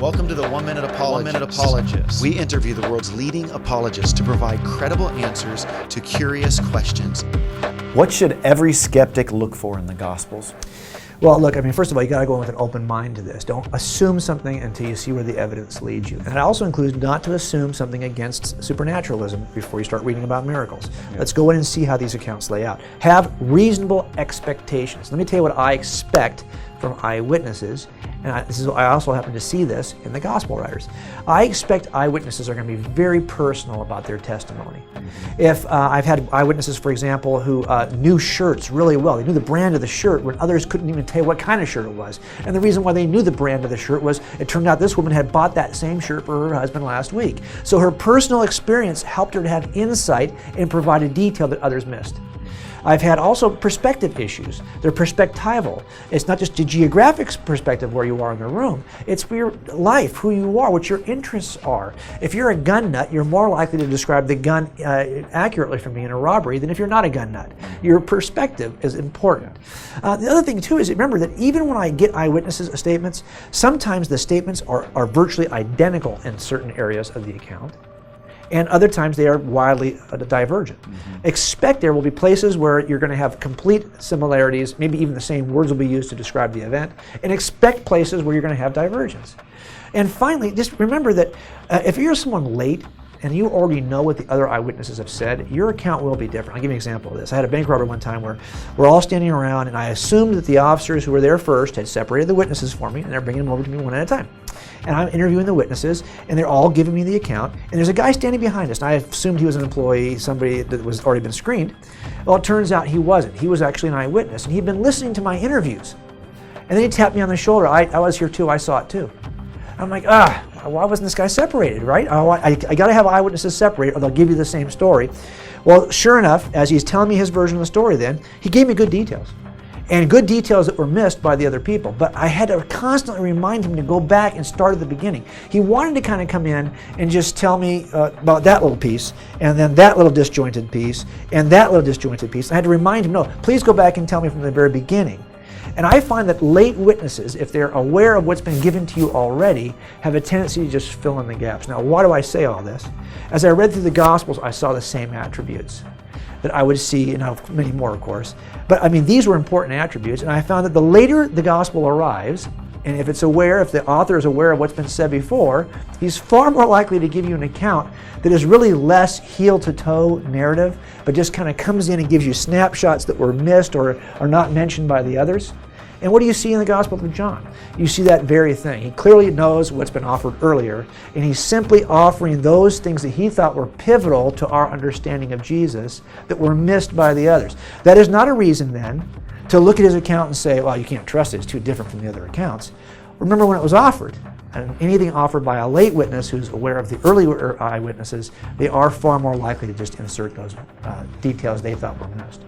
Welcome to the 1 Minute Apologist. We interview the world's leading apologists to provide credible answers to curious questions. What should every skeptic look for in the Gospels? Well, look, first of all, you got to go in with an open mind to this. Don't assume something until you see where the evidence leads you. And it also includes not to assume something against supernaturalism before you start reading about miracles. Yeah. Let's go in and see how these accounts lay out. Have reasonable expectations. Let me tell you what I expect from eyewitnesses. And I also happen to see this in the gospel writers. I expect eyewitnesses are going to be very personal about their testimony. If I've had eyewitnesses, for example, who knew shirts really well. They knew the brand of the shirt when others couldn't even tell you what kind of shirt it was. And the reason why they knew the brand of the shirt was it turned out this woman had bought that same shirt for her husband last week. So her personal experience helped her to have insight and provided detail that others missed. I've had also perspective issues. They're perspectival. It's not just a geographic perspective where you are in the room. It's for your life, who you are, what your interests are. If you're a gun nut, you're more likely to describe the gun accurately for me in a robbery than if you're not a gun nut. Your perspective is important. The other thing too is remember that even when I get eyewitnesses' statements, sometimes the statements are virtually identical in certain areas of the account. And other times they are wildly divergent. Expect there will be places where you're going to have complete similarities, maybe even the same words will be used to describe the event, and expect places where you're going to have divergence. And finally, just remember that if you're someone late and you already know what the other eyewitnesses have said, your account will be different. I'll give you an example of this. I had a bank robbery one time where we're all standing around and I assumed that the officers who were there first had separated the witnesses for me and they're bringing them over to me one at a time. And I'm interviewing the witnesses, and they're all giving me the account. And there's a guy standing behind us, and I assumed he was an employee, somebody that was already been screened. Well, it turns out he wasn't. He was actually an eyewitness, and he'd been listening to my interviews. And then he tapped me on the shoulder. I was here too. I saw it too. I'm like, why wasn't this guy separated, right? I got to have eyewitnesses separated, or they'll give you the same story. Well, sure enough, as he's telling me his version of the story, then he gave me good details. And good details that were missed by the other people. But I had to constantly remind him to go back and start at the beginning. He wanted to kind of come in and just tell me about that little piece, and then that little disjointed piece, and that little disjointed piece. I had to remind him, no, please go back and tell me from the very beginning. And I find that late witnesses, if they're aware of what's been given to you already, have a tendency to just fill in the gaps. Now, why do I say all this? As I read through the Gospels, I saw the same attributes that I would see, and many more, of course. But these were important attributes, and I found that the later the gospel arrives, and if the author is aware of what's been said before, he's far more likely to give you an account that is really less heel-to-toe narrative, but just kind of comes in and gives you snapshots that were missed or are not mentioned by the others. And what do you see in the Gospel of John? You see that very thing. He clearly knows what's been offered earlier, and he's simply offering those things that he thought were pivotal to our understanding of Jesus that were missed by the others. That is not a reason then to look at his account and say, well, you can't trust it, it's too different from the other accounts. Remember when it was offered. And anything offered by a late witness who's aware of the early eyewitnesses, they are far more likely to just insert those details they thought were missed.